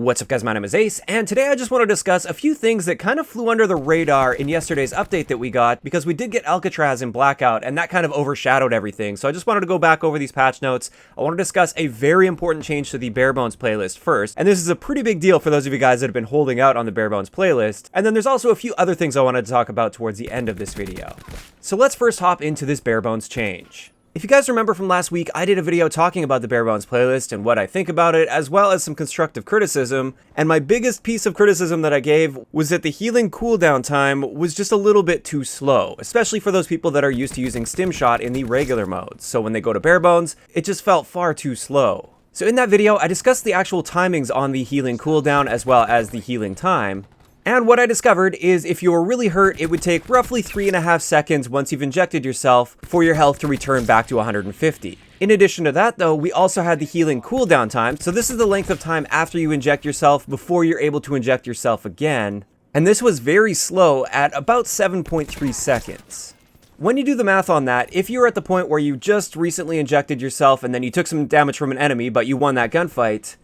What's up guys, my name is Ace, and today I just want to discuss a few things that kind of flew under the radar in yesterday's update that we got, because we did get Alcatraz in Blackout, and that kind of overshadowed everything. So I just wanted to go back over these patch notes. I want to discuss a very important change to the Barebones playlist first, and this is a pretty big deal for those of you guys that have been holding out on the Barebones playlist, and then there's also a few other things I wanted to talk about towards the end of this video. So let's first hop into this Barebones change. If you guys remember from last week, I did a video talking about the Barebones playlist and what I think about it, as well as some constructive criticism, and my biggest piece of criticism that I gave was that the healing cooldown time was just a little bit too slow, especially for those people that are used to using stim shot in the regular modes. So when they go to Barebones, it just felt far too slow. So in that video, I discussed the actual timings on the healing cooldown as well as the healing time. And what I discovered is if you were really hurt, it would take roughly 3.5 seconds once you've injected yourself for your health to return back to 150. In addition to that though, we also had the healing cooldown time, so this is the length of time after you inject yourself before you're able to inject yourself again. And this was very slow at about 7.3 seconds. When you do the math on that, if you're at the point where you just recently injected yourself and then you took some damage from an enemy but you won that gunfight,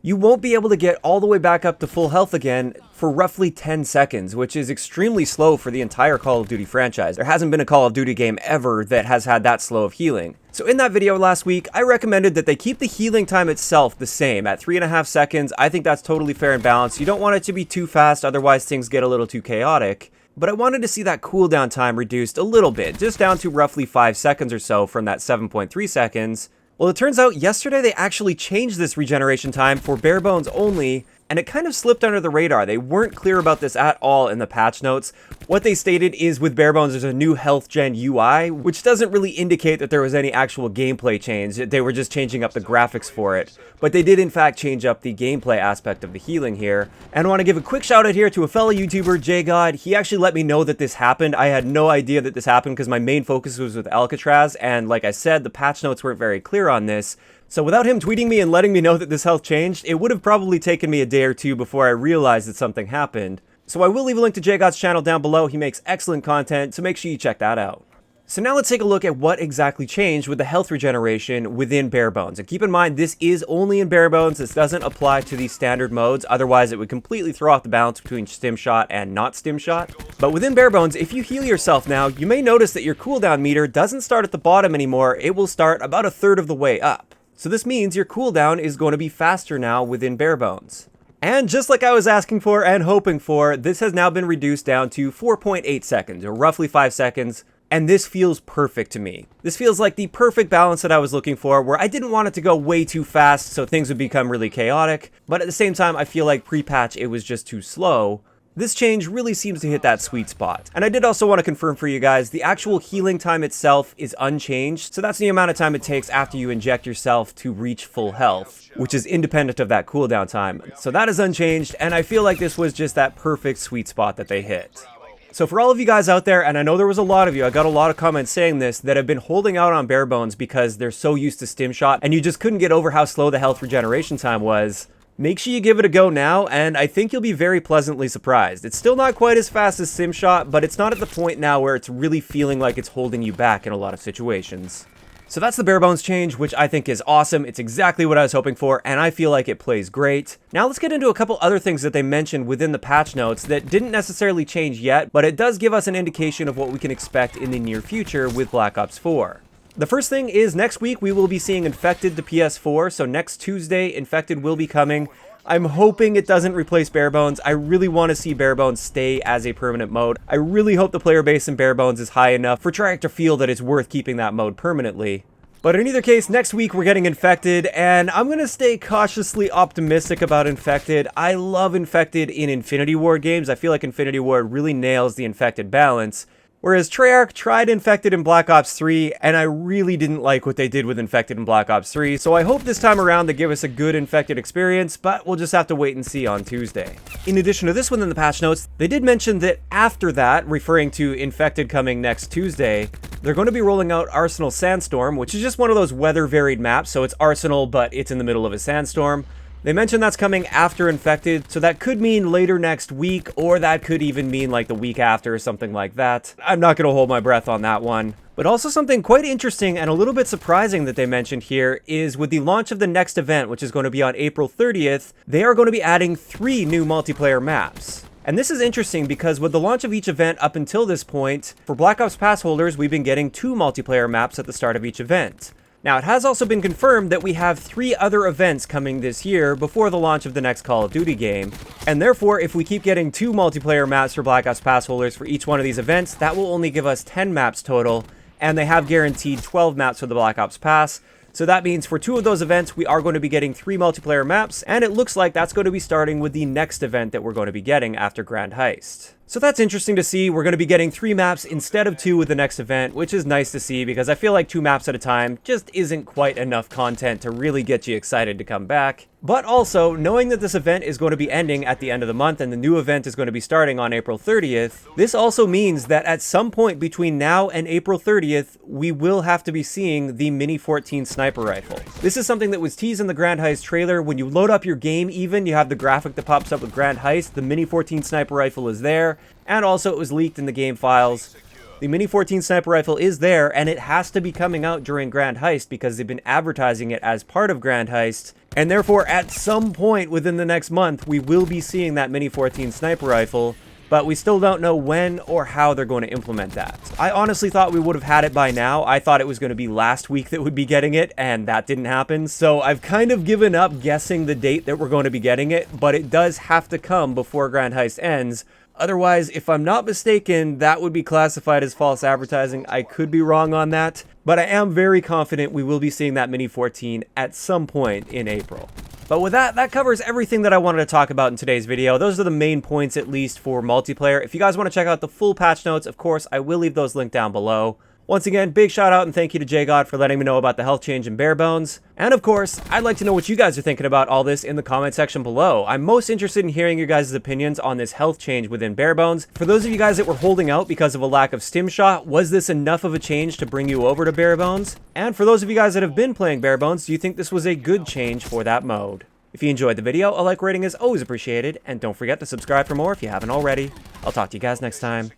you won't be able to get all the way back up to full health again for roughly 10 seconds, which is extremely slow for the entire Call of Duty franchise. There hasn't been a Call of Duty game ever that has had that slow of healing. So in that video last week, I recommended that they keep the healing time itself the same at 3.5 seconds. I think that's totally fair and balanced. You don't want it to be too fast, otherwise things get a little too chaotic. But I wanted to see that cooldown time reduced a little bit, just down to roughly 5 seconds or so from that 7.3 seconds. Well, it turns out yesterday they actually changed this regeneration time for Barebones only, and it kind of slipped under the radar. They weren't clear about this at all in the patch notes. What they stated is with Barebones there's a new health gen UI, which doesn't really indicate that there was any actual gameplay change. They were just changing up the graphics for it. But they did in fact change up the gameplay aspect of the healing here. And I want to give a quick shout out here to a fellow YouTuber, JGod. He actually let me know that this happened. I had no idea that this happened because my main focus was with Alcatraz, and like I said, the patch notes weren't very clear on this. So without him tweeting me and letting me know that this health changed, it would have probably taken me a day or two before I realized that something happened. So I will leave a link to JGod's channel down below. He makes excellent content, so make sure you check that out. So now let's take a look at what exactly changed with the health regeneration within Barebones. And keep in mind, this is only in Barebones. This doesn't apply to the standard modes. Otherwise, it would completely throw off the balance between stim shot and not stim shot. But within Barebones, if you heal yourself now, you may notice that your cooldown meter doesn't start at the bottom anymore. It will start about a third of the way up. So this means your cooldown is going to be faster now within Barebones. And just like I was asking for and hoping for, this has now been reduced down to 4.8 seconds, or roughly 5 seconds, and this feels perfect to me. This feels like the perfect balance that I was looking for, where I didn't want it to go way too fast so things would become really chaotic, but at the same time I feel like pre-patch it was just too slow. This change really seems to hit that sweet spot. And I did also want to confirm for you guys, the actual healing time itself is unchanged. So that's the amount of time it takes after you inject yourself to reach full health, which is independent of that cooldown time. So that is unchanged, and I feel like this was just that perfect sweet spot that they hit. So for all of you guys out there, and I know there was a lot of you, I got a lot of comments saying this, that have been holding out on Barebones because they're so used to stim shot, and you just couldn't get over how slow the health regeneration time was. Make sure you give it a go now, and I think you'll be very pleasantly surprised. It's still not quite as fast as stim shot, but it's not at the point now where it's really feeling like it's holding you back in a lot of situations. So that's the Barebones change, which I think is awesome. It's exactly what I was hoping for, and I feel like it plays great. Now let's get into a couple other things that they mentioned within the patch notes that didn't necessarily change yet, but it does give us an indication of what we can expect in the near future with Black Ops 4. The first thing is next week we will be seeing Infected to PS4, so next Tuesday Infected will be coming. I'm hoping it doesn't replace Barebones. I really want to see Barebones stay as a permanent mode. I really hope the player base in Barebones is high enough for Treyarch to feel that it's worth keeping that mode permanently. But in either case, next week we're getting Infected, and I'm going to stay cautiously optimistic about Infected. I love Infected in Infinity Ward games. I feel like Infinity Ward really nails the Infected balance. Whereas Treyarch tried Infected in Black Ops 3, and I really didn't like what they did with Infected in Black Ops 3, so I hope this time around they give us a good Infected experience, but we'll just have to wait and see on Tuesday. In addition to this one in the patch notes, they did mention that after that, referring to Infected coming next Tuesday, they're going to be rolling out Arsenal Sandstorm, which is just one of those weather-varied maps, so it's Arsenal, but it's in the middle of a sandstorm. They mentioned that's coming after Infected, so that could mean later next week, or that could even mean like the week after or something like that. I'm not going to hold my breath on that one. But also something quite interesting and a little bit surprising that they mentioned here is with the launch of the next event, which is going to be on April 30th, they are going to be adding 3 new multiplayer maps. And this is interesting because with the launch of each event up until this point, for Black Ops Pass holders, we've been getting 2 multiplayer maps at the start of each event. Now, it has also been confirmed that we have 3 other events coming this year before the launch of the next Call of Duty game. And therefore, if we keep getting 2 multiplayer maps for Black Ops Pass holders for each one of these events, that will only give us 10 maps total. And they have guaranteed 12 maps for the Black Ops Pass. So that means for 2 of those events, we are going to be getting 3 multiplayer maps, and it looks like that's going to be starting with the next event that we're going to be getting after Grand Heist. So that's interesting to see. We're going to be getting 3 maps instead of 2 with the next event, which is nice to see because I feel like 2 maps at a time just isn't quite enough content to really get you excited to come back. But also, knowing that this event is going to be ending at the end of the month and the new event is going to be starting on April 30th, this also means that at some point between now and April 30th, we will have to be seeing the Mini 14 sniper rifle. This is something that was teased in the Grand Heist trailer. When you load up your game even, you have the graphic that pops up with Grand Heist. The Mini 14 sniper rifle is there, and also it was leaked in the game files. The Mini 14 sniper rifle is there, and it has to be coming out during Grand Heist because they've been advertising it as part of Grand Heist. And therefore, at some point within the next month, we will be seeing that Mini 14 sniper rifle, but we still don't know when or how they're going to implement that. I honestly thought we would have had it by now. I thought it was going to be last week that we'd be getting it, and that didn't happen. So I've kind of given up guessing the date that we're going to be getting it, but it does have to come before Grand Heist ends. Otherwise, if I'm not mistaken, that would be classified as false advertising. I could be wrong on that, but I am very confident we will be seeing that Mini 14 at some point in April. But with that, that covers everything that I wanted to talk about in today's video. Those are the main points, at least, for multiplayer. If you guys want to check out the full patch notes, of course, I will leave those linked down below. Once again, big shout out and thank you to JGod for letting me know about the health change in Barebones. And of course, I'd like to know what you guys are thinking about all this in the comment section below. I'm most interested in hearing your guys' opinions on this health change within Barebones. For those of you guys that were holding out because of a lack of stim shot, was this enough of a change to bring you over to Barebones? And for those of you guys that have been playing Barebones, do you think this was a good change for that mode? If you enjoyed the video, a like rating is always appreciated, and don't forget to subscribe for more if you haven't already. I'll talk to you guys next time.